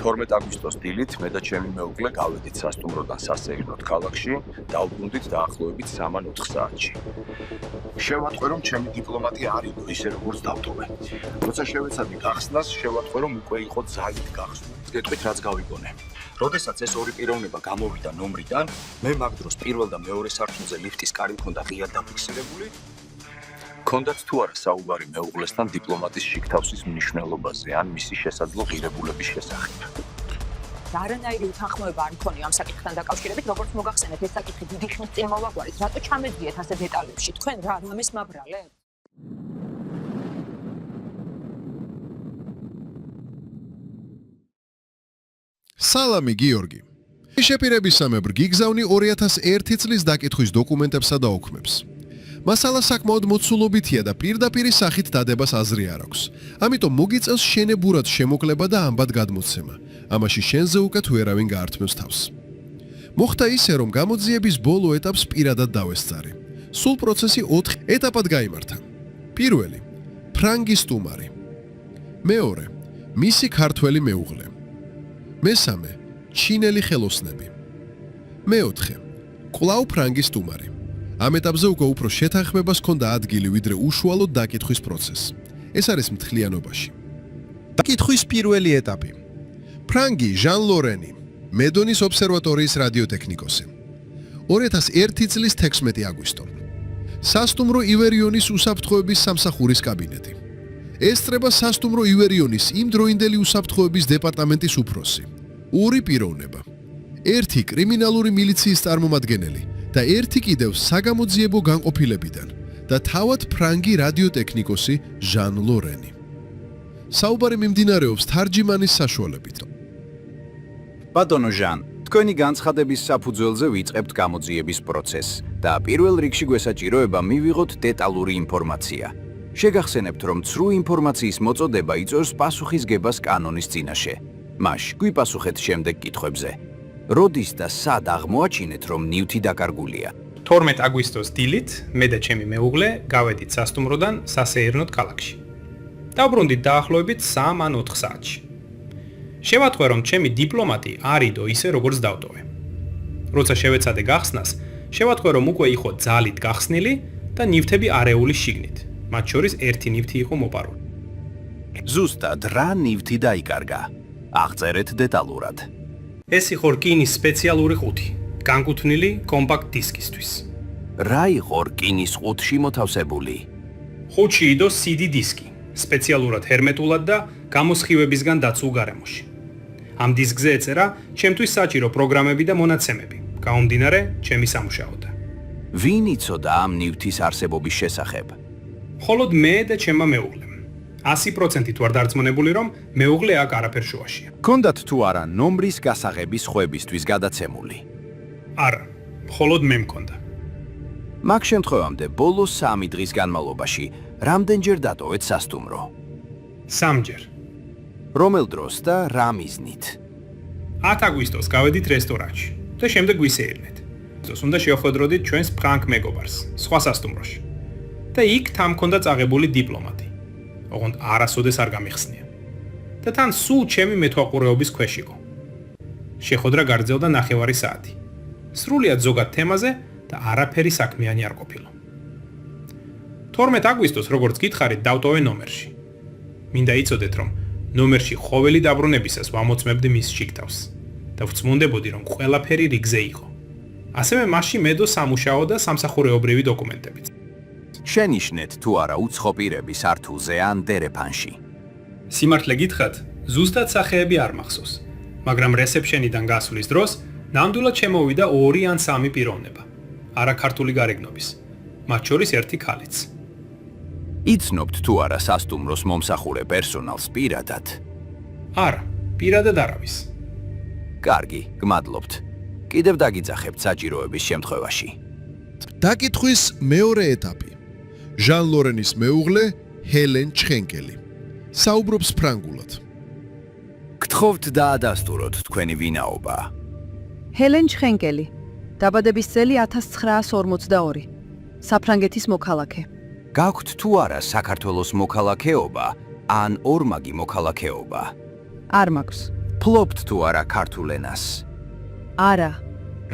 12 აგვისტოს დილით მე და ჩემი მეუღლე გავედით სასტუმროდან სასეირნოდ ქალაქში, დავბრუნდით დაახლოებით 3-4 საათში. შევატყვე, რომ ჩემი დიპლომატი არ იყო ისე როგორც დავტოვე. როცა შევეცადი გახსნას, შევატყვე, რომ უკვე იყო ძალით გახსნილი. გეტყვით რაც გავიგონე. როდესაც ეს ორი პიროვნება გამოვიდა ნომრიდან, მე მაგ დროს პირველ და მეორე სართულზე ლიფტის კარი მქონდა ღიად დაფიქსირებული. კონდაც თუ არა საუბარი მეუღლესთან დიპლომატის შიგთავსის მნიშვნელობაზე ან მისი შესაძლო ღირებულების შესახებ. არანაირი უთანხმოება არ მქონია ამ საკითხთან დაკავშირებით, როგორც მოგახსენეთ, ეს საკითხი დიდი ხნის წინ მოვაგვარეთ, რატო ჩამედიეთ ასე დეტალებში? თქვენ რა რამეს მაბრალებთ? სალამი გიორგი. შეპირებისამებრ გიგზავნი 2001 წლის დაკითხვის დოკუმენტებსა და ოქმებს. მასალა საკმაოდ მოცულობითია და პირდაპირი სახით დადებას აზრი არ აქვს. ამიტომ მოგიწევს შენებურად შემოკლება და ამბად გადმოცემა. ამაში შენზე უკვე თუ ერავინ გაართმევს თავს. მოხდა ისე, რომ გამოძიების ბოლო ეტაპს პირადად დავესწარი. სულ პროცესი 4 ეტაპად გაიმართა. პირველი, ფრანგი სტუმარი. მეორე, მისი ქართველი მეუღლე. მესამე, ჩინელი ხელოსნები. მეოთხე, კვლავ ფრანგი სტუმარი. ამ ეტაპზე უკვე უფრო შეთანხმებას ჰქონდა ადგილი, ვიდრე უშუალოდ დაკითხვის პროცესს. ეს არის მთლიანობაში. დაკითხვის პირველი ეტაპი. ფრანგი ჟან ლორენი, მედონის ობსერვატორიის რადიოტექნიკოსი. 2001 წლის 16 აგვისტო. სასტუმრო ივერიონის უსაფრთხოების სამსახურის კაბინეტი. ესწრება სასტუმრო ივერიონის იმდროინდელი უსაფრთხოების დეპარტამენტის უფროსი. ორი პიროვნება. ერთი კრიმინალური მილიციის წარმომადგენელი და ერთი კიდევ საგამოძიებო განყოფილებიდან და თავად ფრანგი რადიოტექნიკოსი ჟან ლორენი. საუბარი მიმდინარეობს თარჯიმანის საშუალებით. ბატონო ჟან, თქვენი განცხადების საფუძველზე ვიწყებთ გამოძიების პროცესს და პირველ რიგში გვესაჭიროება მივიღოთ დეტალური ინფორმაცია. შეგახსენებთ, რომ ცრუ ინფორმაციის მოწოდება იწვევს პასუხისგებას კანონის წინაშე. მაშ გვიპასუხეთ შემდეგ კითხვებზე. როდის და სად აღმოაჩინეთ, რომ ნივთი დაკარგულია? 12 აგვისტოს დილით მე და ჩემი მეუღლე გავედით სასტუმროდან სასეირნოდ ქალაქში. დავბრუნდით დაახლოებით 3 ან 4 საათში. შევატყვე, რომ ჩემი დიპლომატი არ იდო ისე როგორც დავტოვე. როცა შევეცადე გახსნას, შევატყვე, რომ უკვე იყო ძალით გახსნილი და ნივთები არეულის შიგნით. მათ შორის ერთი ნივთი იყო მოპარული. ზუსტად რა ნივთი დაიკარგა? აღწერეთ დეტალურად. ეს იყო რკინის სპეციალური ყუთი, განკუთვნილი კომპაქტ დისკისთვის. რა იყო რკინის ყუთში მოთავსებული? ყუთში იდო CD დისკი, სპეციალურად ჰერმეტულად და გამოსხივებისგან დაცულ გარემოში. ამ დისკზე ეწერა ჩემთვის საჭირო პროგრამები და მონაცემები, გამომდინარე ჩემი სამუშაოდან. ვინ იცოდა ამ ნივთის არსებობის შესახებ? მხოლოდ მე და ჩემმა მეუღლემ. 100%-ით ვარ დარწმუნებული, რომ მეუღლე აქ არაფერ შუაშია. გქონდათ თუ არა ნომრის გასაღების ხვევისთვის გადაცემული? არა, მხოლოდ მე მქონდა. მაგ შემთხვევამდე ბოლო 3 დღის განმავლობაში რამდენჯერ დატოვეთ სასტუმრო? 3-ჯერ. რომელ დროს და რა მიზნით? 10 აგვისტოს გავედით რესტორანში და შემდეგ ვისეირნეთ. უნდა შევხვედროდით ჩვენს ფრანკ მეგობარს, სხვა სასტუმროში. და იქ თან მქონდა წაღებული დიპლომატი. ოღონდ არასოდეს არ გამიხსნია. და თან სულ ჩემი მეთვალყურეობის ქვეშ იყო. შეხვედრა გარძელდა 9 საათი. სრულიად ზოგად თემაზე და არაფერი საქმიანი არ ყოფილა. 12 აგვისტოს, როგორც გითხარით, დავტოვე ნომერში. მინდა იცოდეთ, რომ ნომერში ყოველი დაბრუნებისას ვამოწმებდი მის შიგთავს და ვწმუნდებოდი, რომ ყველაფერი რიგზე იყო. ასევე მასში მედო სამუშაო და სამსახურეობრივი დოკუმენტებიც. შენიშნეთ თუ არა უცხო პირების სართულზე ან დერეფანში. სიმართლე გითხრათ, ზუსტად სახეები არ მახსოვს, მაგრამ რესეფშენიდან გასვლის დროს ნამდვილად შემოვიდა 2 ან 3 პიროვნება, არაქართული გარეგნობის, მათ შორის ერთი ქალიც. იცნობთ თუ არა სასტუმროს მომსახურე პერსონალს პირადად? არა, პირადად არავის. კარგი, გმადლობთ. კიდევ დაგიძახებთ საჭიროების შემთხვევაში. დაკითხვის მეორე ეტაპი. ჟან ლორენის მეუღლე ჰელენ ჩხენკელი. საუბრობს ფრანგულად. გთხოვთ დაადასტუროთ თქვენი ვინაობა. ჰელენ ჩხენკელი. დაბადების წელი 1942. საფრანგეთის მოქალაქე. გაქვთ თუ არა საქართველოს მოქალაქეობა ან ორმაგი მოქალაქეობა? არ მაქვს. ფლობთ თუ არა ქართულ ენას? არა.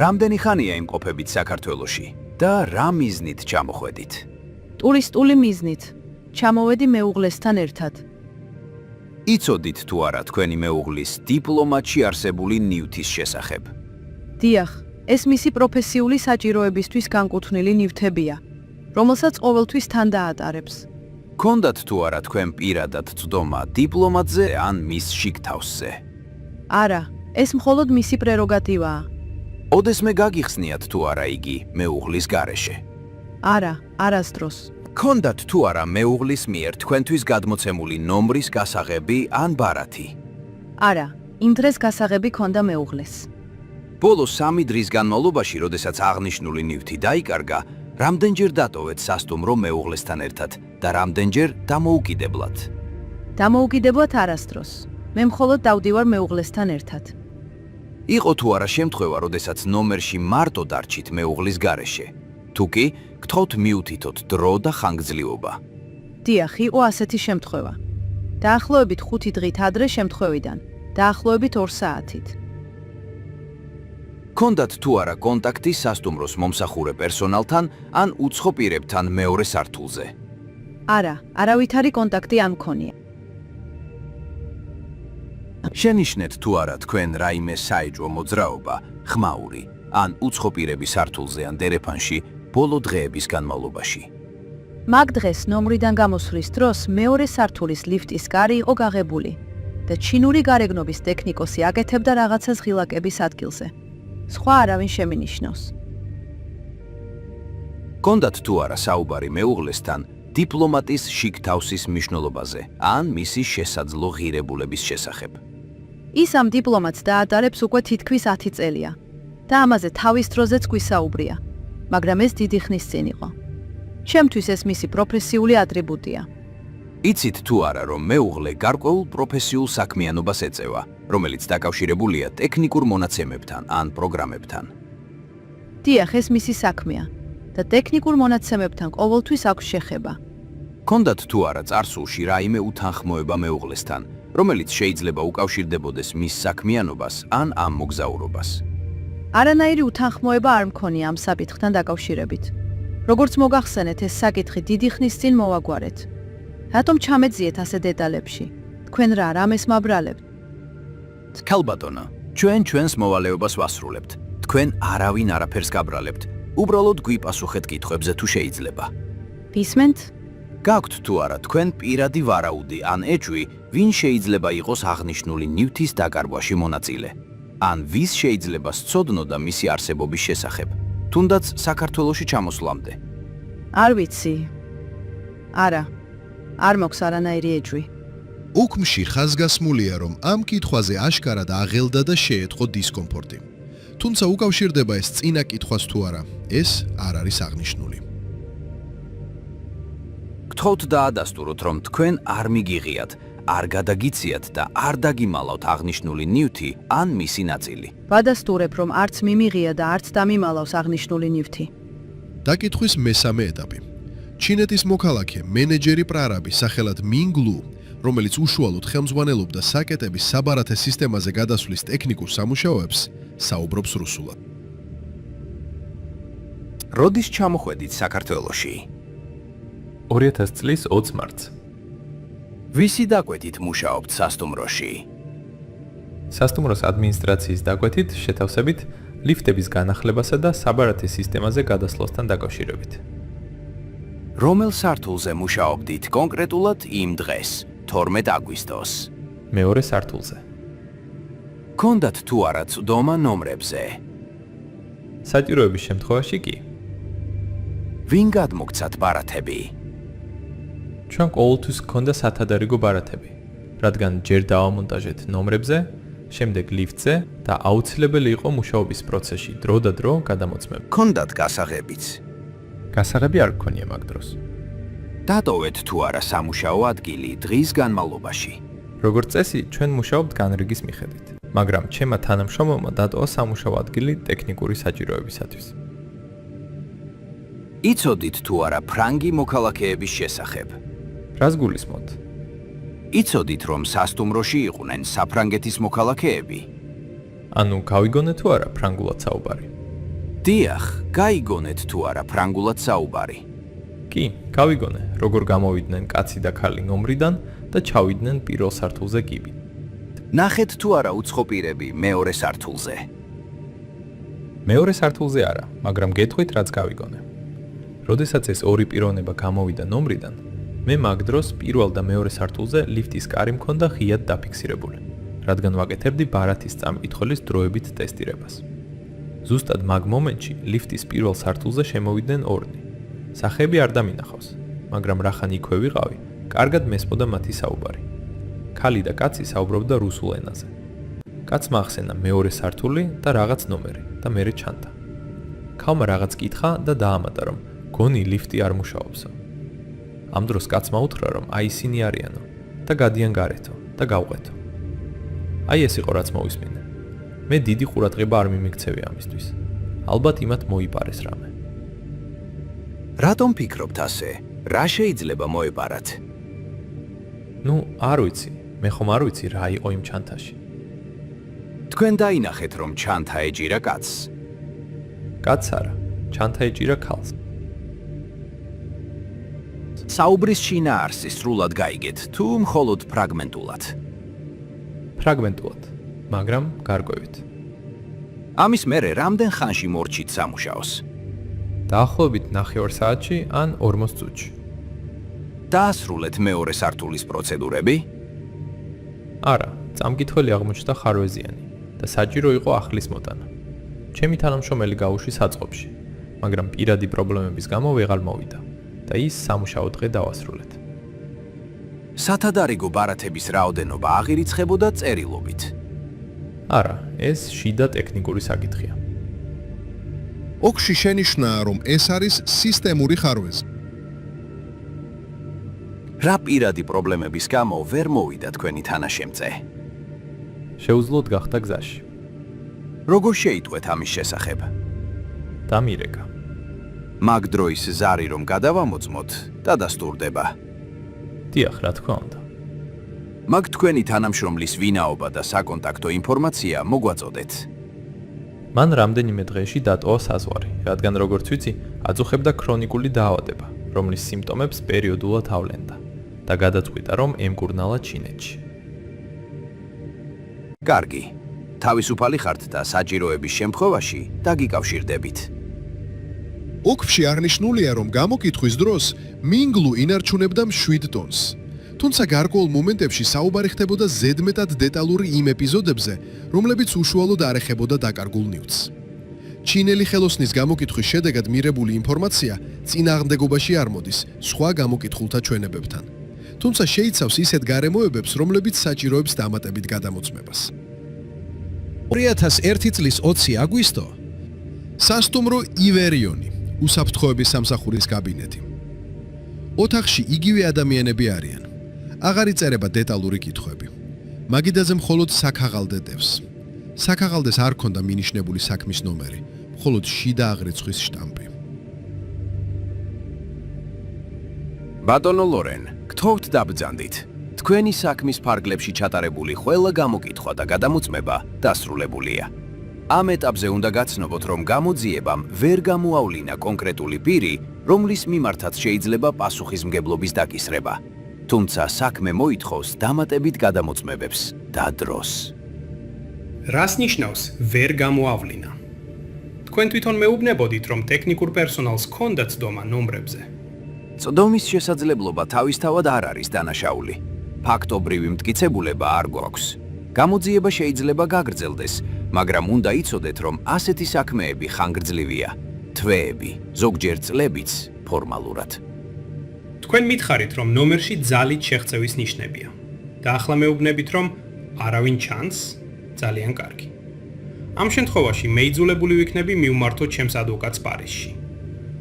რამდენი ხანია იმყოფებით საქართველოში და რა მიზნით ჩამოხვედით? ტურისტული მიზნით. ჩამოვედი მეუღლესთან ერთად. იცოდით თუ არა თქვენი მეუღლის დიპლომატში არსებული ნივთის შესახებ? დიახ, ეს მისი პროფესიული საჭიროებისთვის განკუთვნილი ნივთებია, რომელსაც ყოველთვის თან დაატარებს. გქონდათ თუ არა თქვენ პირადად წვდომა დიპლომატზე ან მის შიგთავსზე? არა, ეს მხოლოდ მისი პრეროგატივაა. ოდესმე გაგიხსნიათ თუ არა იგი მეუღლის გარეშე? არა, არასდროს. გქონდათ თუ არა მეუღლის მიერ თქვენთვის გადმოცემული ნომრის გასაღები ან ბარათი? არა, იმ დღეს გასაღები ქონდა მეუღლეს. ბოლო 3 დღის განმავლობაში, როდესაც აღნიშნული ნივთი დაიკარგა, რამდენჯერ დატოვეთ სასტუმრო მეუღლესთან ერთად და რამდენჯერ დამოუკიდებლად? დამოუკიდებლად არასდროს. მე მხოლოდ დავდივარ მეუღლესთან ერთად. იყო თუ არა შემთხვევა, როდესაც ნომერში მარტო დარჩით მეუღლის გარეშე? თუ კი, გთხოვთ მიუთითოთ დრო და ხანგრძლივობა. დიახ, იყო ასეთი შემთხვევა. დაახლოებით 5 დღით ადრე შემთხვევიდან, დაახლოებით 2 საათით. გქონდათ თუ არა კონტაქტი სასტუმროს მომსახურე პერსონალთან ან უცხო პირებთან მეორე სართულზე? არა, არავითარი კონტაქტი არ მქონია. შენიშნეთ თუ არა თქვენ რაიმე საეჭვო მოძრაობა, ხმაური ან უცხო პირების სართულზე ან დერეფანში ბოლო დღეების განმავლობაში? მაგ დღეს ნომრიდან გამოსვლის დროს მეორე სართულის ლიფტის კარი იყო გაღებული და ჩინური გარეგნობის ტექნიკოსი აკეთებდა რაღაცას ღილაკების ადგილზე. სხვა არავინ შემინიშნოს. გქონდათ თუ არა საუბარი მეუღლესთან დიპლომატის შიგთავსის მნიშვნელობაზე ან მისი შესაძლო ღირებულების შესახებ? ის ამ დიპლომატს დაატარებს უკვე თითქმის 10 წელია და ამაზე თავის დროზეც გვისაუბრია, მაგრამ ეს დიდი ხნის წინ იყო. ჩემთვის ეს მისი პროფესიული ატრიბუტია. იცით თუ არა, რომ მეუღლე გარკვეულ პროფესიულ საქმიანობას ეწევა, რომელიც დაკავშირებულია ტექნიკურ მონაცემებთან ან პროგრამებთან? დიახ, ეს მისი საქმეა და ტექნიკურ მონაცემებთან ყოველთვის აქვს შეხება. გქონდათ თუ არა წარსულში რაიმე უთანხმოება მეუღლესთან, რომელიც შეიძლება უკავშირდებოდეს მის საქმიანობას ან ამ მოგზაურობას? არანაირი უთანხმოება არ მქონია ამ საკითხთან დაკავშირებით. როგორც მოგახსენეთ, ეს საკითხი დიდი ხნის წინ მოვაგვარეთ. რატომ ჩამეძიეთ ასე დეტალებში? თქვენ რა რამეს მაბრალებთ? ქალბატონო, ჩვენს მოვალეობას ვასრულებთ. თქვენ არავინ არაფერს გაბრალებთ. უბრალოდ გვიპასუხეთ კითხვებზე თუ შეიძლება. გისმენთ? გაქვთ თუ არა თქვენ პირადი ვარაუდი ან ეჭვი, ვინ შეიძლება იყოს აღნიშნული ნივთის დაკარგვაში მონაწილე? ან ვის შეიძლება სცოდნოდა მისი არსებობის შესახებ, თუნდაც საქართველოში ჩამოსვლამდე? არ ვიცი. არა. არ მაქვს არანაირი ეჭვი. უქმში ხაზგასმულია, რომ ამ კითხვაზე აშკარად აღელდა და შეეთხო დისკომფორტი. თუმცა უკავშირდება ეს წინა კითხვას თუ არა, ეს არ არის აღნიშნული. გთხოვთ დაადასტუროთ, რომ თქვენ არ მიგიღიათ, არ გადაგიციათ და არ დაგიმალავთ აღნიშნული ნივთი ან მისი ნაწილი. ვადასტურებ, რომ არც მიმიღია და არც დამიმალავს აღნიშნული ნივთი. დაკითხვის მესამე ეტაპი. ჩინეთის მოქალაქე მენეჯერი პრარაბი სახელად მინგლუ, რომელიც უშუალოდ ხელმძღვანელობდა საკეტების საბარათე სისტემაზე გადასვლის ტექნიკურ სამუშაოებს, საუბრობს რუსულად. როდის ჩამოხვედით საქართველოში? 2000 წლის 20 მარტს. ვისი დაკვეთით მუშაობთ სასტუმროში? სასტუმროს ადმინისტრაციის დაკვეთით შეთავსებით ლიფტების განახლებასა და საბარათე სისტემაზე გადასვლასთან დაკავშირებით. რომელ სართულზე მუშაობდით კონკრეტულად იმ დღეს, 12 აგვისტოს? მეორე სართულზე. გქონდათ თუ არა წვდომა ნომრებზე? საჭიროების შემთხვევაში კი. ვინ გადმოგცათ ბარათები? ჩვენ ყოველთვის გქონდა სათადარიგო ბარათები, რადგან ჯერ დავამონტაჟეთ ნომრებზე, შემდეგ ლიფტზე და აუცილებელი იყო მუშაობის პროცესში დრო და დრო გადამოწმება. გქონდათ გასაღებიც? გასაღები არ გქონია მაგ დროს. დატოვეთ თუ არა სამუშაო ადგილი დღის განმავლობაში? როგორც წესი, ჩვენ მუშაობთ განრიგის მიხედვით, მაგრამ ჩემმა თანამშრომელმა დატოვა სამუშაო ადგილი ტექნიკური საჭიროებისათვის. იცოდით თუ არა ფრანგი მოქალაქეების შესახებ? რას გულისხმობთ? იცოდით, რომ სასტუმროში იყვნენ საფრანგეთის მოქალაქეები? ანუ გავიგონეთ თუ არა ფრანგულად საუბარი? დიახ, გაიგონეთ თუ არა ფრანგულად საუბარი? კი, გავიგონე, როგორ გამოვიდნენ კაცი და ქალი ნომრიდან და ჩავიდნენ პირველ სართულზე კიბით. ნახეთ თუ არა უცხო პირები მეორე სართულზე. მეორე სართულზე არა, მაგრამ გეტყვით რაც გავიგონე. როდესაც ეს ორი პიროვნება გამოვიდა ნომრიდან, მე მაგ დროს პირველ და მეორე სართულზე ლიფტის კარი მქონდა ღიად დაფიქსირებული, რადგან ვაკეთებდი ბარათის წამკითხველის დროებით ტესტირებას. ზუსტად მაგ მომენტში ლიფტის პირველ სართულზე შემოვიდნენ ორნი. სახეები არ დამინახავს, მაგრამ რახან იქვე ვიყავი, კარგად მესმოდა მათი საუბარი. ქალი და კაცი საუბრობდა რუსულ ენაზე. კაცმა ახსენა მეორე სართული და რაღაც ნომერი და მერე ჩანდა. ქალმა რაღაც კითხა და დაამატა, რომ გონი ლიფტი არ მუშაობსო. ამ დროს კაცმა უთხრა, რომ აი ისინი არიანო და გადიან გარეთო და გავყვეთო. აი ეს იყო რაც მოვისმინე. მე დიდი ყურადღება არ მიმიქცევი ამისთვის. ალბათ იმათ მოიპარეს რამე. რატომ ფიქრობთ ასე? რა შეიძლება მოეპარათ? ნუ, არ ვიცი. მე ხომ არ ვიცი რა იყო იმ ჩანთაში. თქვენ დაინახეთ, რომ ჩანთა ეჭირა კაცს. კაცს არა, ჩანთა ეჭირა ქალს. საუბრის შინაარსი სრულად გაიგეთ, თუ მხოლოდ ფრაგმენტულად? ფრაგმენტულად, მაგრამ გარკვევით. ამის მერე რამდენ ხანში მორჩით სამუშაოს? დაახლოებით 9 საათში ან 40 წუთში. დაასრულეთ მეორე სართულის პროცედურები? არა, წამკითხველი აღმოჩნდა ხარვეზიანი და საჭირო იყო ახლის მოტანა. ჩემი თანამშრომელი გაუში საწყობში, მაგრამ პირადი პრობლემების გამო ვეღარ მოვიდა და ის სამუშაო დღე დავასრულეთ. სათადარიგო ბარათების რაოდენობა აღირიცხებოდა წერილობით? არა, ეს შიდა ტექნიკური საკითხია. ოქში შენიშნაა, რომ ეს არის სისტემური ხარვეზი. რა პირადი პრობლემების გამო ვერ მოვიდა თქვენი თანაშემწე? შეუძლოდ გახდა გზაში. როგორ შეიტყვეთ ამის შესახებ? დამირეკა. მაგ დროის ზარი რომ გადავამოწმოთ, დადასტურდება. დიახ, რა თქმა უნდა. მაგ თქვენი თანამშრომლის ვინაობა და საკონტაქტო ინფორმაცია მოგვაწოდეთ. მან რამდენიმე დღეში დატოვა საზღვარი, რადგან როგორც ვიცი, აწუხებდა ქრონიკული დაავადება, რომლის სიმპტომებს პერიოდულად ავლენდა და გადაწყვიტა, რომ ემკურნალა ჩინეთში. კარგი. თავისუფალი ხართ და საჭიროების შემთხვევაში დაგიკავშირდებით. ოქში არნიშნულია, რომ გამოკითხვის დროს მინგლუ ინარჩუნებდა 7 ტონს. თუმცა გარკვეულ მომენტებში საუბარი ხდებოდა ზედმეტად დეტალური იმ ეპიზოდებზე, რომლებიც უშუალოდ არ ეხებოდა დაკარგულ ნივთს. ჩინელი ხელოსნის გამოკითხვის შედეგად მიღებული ინფორმაცია წინააღმდეგობაში არ მოდის სხვა გამოკითხულთა ჩვენებებთან. თუმცა შეიცავს ისეთ გარემოებებს, რომლებიც საჭიროებს დამატებით გადამოწმებას. 2001 წლის 20 აგვისტო სასტუმრო ივერიონი, უსაფრთხოების სამსახურის კაბინეტი. ოთახში იგივე ადამიანები არიან. აღარ იწერება დეტალური კითხვები. მაგიდაზე მხოლოდ საქაღალდე დევს. საქაღალდეს არ ქონდა მინიშნებული საქმის ნომერი, მხოლოდ შიდა აღრიცხვის შტამპი. ბატონო ლორენ, გთხოვთ დაბრძანდით. თქვენი საქმის ფარგლებში ჩატარებული ყველა გამოკითხვა და გადამოწმება დასრულებულია. ამ ეტაპზე უნდა გაცნობოთ, რომ გამოძიებამ ვერ გამოავლინა კონკრეტული პირი, რომლის მიმართაც შეიძლება პასუხისმგებლობის დაკისრება. თუმცა საქმე მოითხოვს დამატებით გადამოწმებებს და დროს. რას ნიშნავს ვერ გამოავლინა? თქვენ თვითონ მეუბნებოდით, რომ ტექნიკურ პერსონალს ჰქონდა ცდომა ნომრებზე. წდომის შესაძლებლობა თავისთავად არ არის დანაშაული. ფაქტობრივი მტკიცებულება არ გვაქვს. გამოძიება შეიძლება გაგრძელდეს, მაგრამ უნდა იცოდეთ, რომ ასეთი საქმეები ხანგრძლივია. თვეები, ზოგჯერ წლებიც ფორმალურად. თქვენ მითხარით, რომ ნომერში ძალით შეღწევის ნიშნებია. და ახლა მეუბნებით, რომ არავინ ჩანს? ძალიან კარგი. ამ შემთხვევაში მეიძულებული ვიქნები მივმართოთ ჩემს ადვოკატს პარიზში.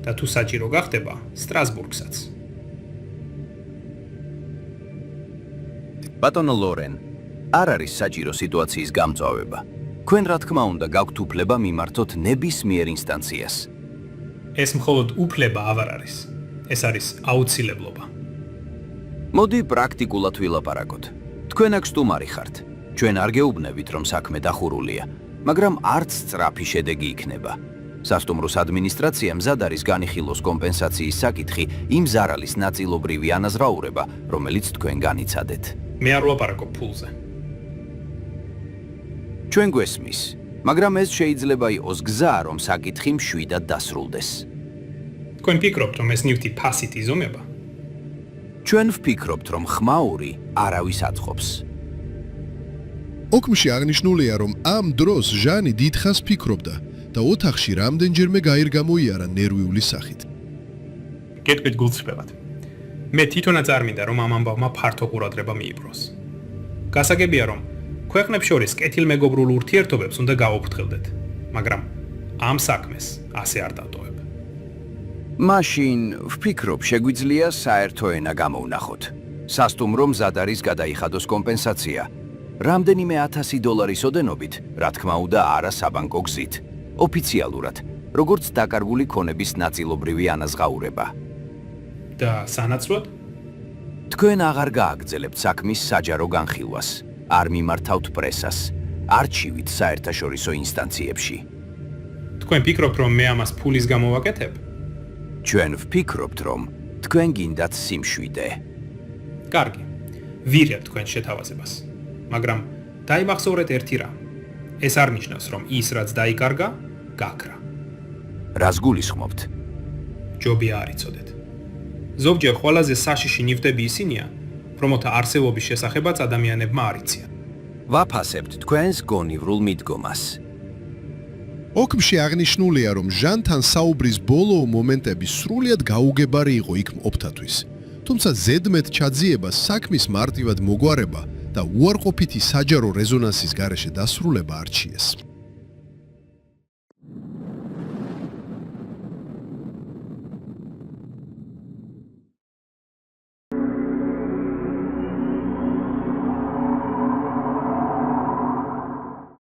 და თუ საჭირო გახდება, სტრასბურგსაც. ბატონო ლორენ, არ არის საჭირო სიტუაციის გამწვავება. თქვენ რა თქმა უნდა გაქვთ უფლება მიმართოთ ნებისმიერ ინსტანციას. ეს მხოლოდ უფლება აღარ არის. ეს არის აუცილებლობა. მოდი პრაქტიკულად ვილაპარაკოთ. თქვენ აქ სტუმარი ხართ. ჩვენ არ გეუბნებით, რომ საქმე დახურულია, მაგრამ არც სწრაფი შედეგი იქნება. სასტუმროს ადმინისტრაცია მზად არის განიხილოს კომპენსაციის საკითხი იმ ზარალის ნაწილობრივი ანაზღაურება, რომელიც თქვენ განიცადეთ. მე არ ვლაპარაკობ ფულზე. ჩვენ გვესმის, მაგრამ ეს შეიძლება იყოს გზა, რომ საკითხი მშვიდად დასრულდეს. თქვენ ფიქრობთ, რომ ეს ნივთი ფასით იზომება? ჩვენ ვფიქრობთ, რომ ხმაური არავის აწყობს. ოქმში აღნიშნულია, რომ ამ დროს ჟანი დიდხანს ფიქრობდა და ოთახში რამდენჯერმე გაირგამოიარა ნერვიული სახით. გეტყვით გულწრფელად. მე თვითონაც არ მინდა, რომ ამ ამბავმა ფართო ყურადღება მიიპყროს. გასაგებია, რომ ქვეყნებს შორის კეთილმეგობრულ ურთიერთობებს უნდა გავუფრთხილდეთ, მაგრამ ამ საქმეს ასე არ დავტოვებ. მაშინ ვფიქრობ, შეგვიძლია საერთო ენა გამოვნახოთ. სასტუმრო მზად არის გადაიხადოს კომპენსაცია. რამდენიმე $1000 ოდენობით, რა თქმა უნდა, არა საბანკო გზით. ოფიციალურად, როგორც დაკარგული ქონების ნაწილობრივი ანაზღაურება. და სანაცვლოდ? თქვენ აღარ გააგრძელებთ საქმის საჯარო განხილვას, არ მიმართავთ პრესას, არჩივით საერთაშორისო ინსტანციებში. თქვენ ფიქრობთ, რომ მე ამას ფულის გამო ვაკეთებ? ჩვენ ვფიქრობთ, რომ თქვენ გინდათ სიმშვიდე. კარგი. ვიღებ თქვენ შეთავაზებას. მაგრამ დაიმახსოვრეთ ერთი რამ. ეს არ ნიშნავს, რომ ის რაც დაიკარგა, გაქრა. რას გულისხმობთ? ჯობია არ იცოდეთ. ზოგჯერ ყველაზე საშიში ნივთები ისინია, რომელთა არსებობის შესახებაც ადამიანებმა არ იციან. ვაფასებთ თქვენს გონივრულ მიდგომას. ოქმში აღნიშნულია, რომ ჟანთან საუბრის ბოლო მომენტები სრულიად გაუგებარი იყო იქ მყოფთათვის. თუმცა ზედმეტ ჩაძიებას საქმის მარტივად მოგვარება და უარყოფითი საჯარო რეზონანსის გარეშე დასრულება არჩიეს.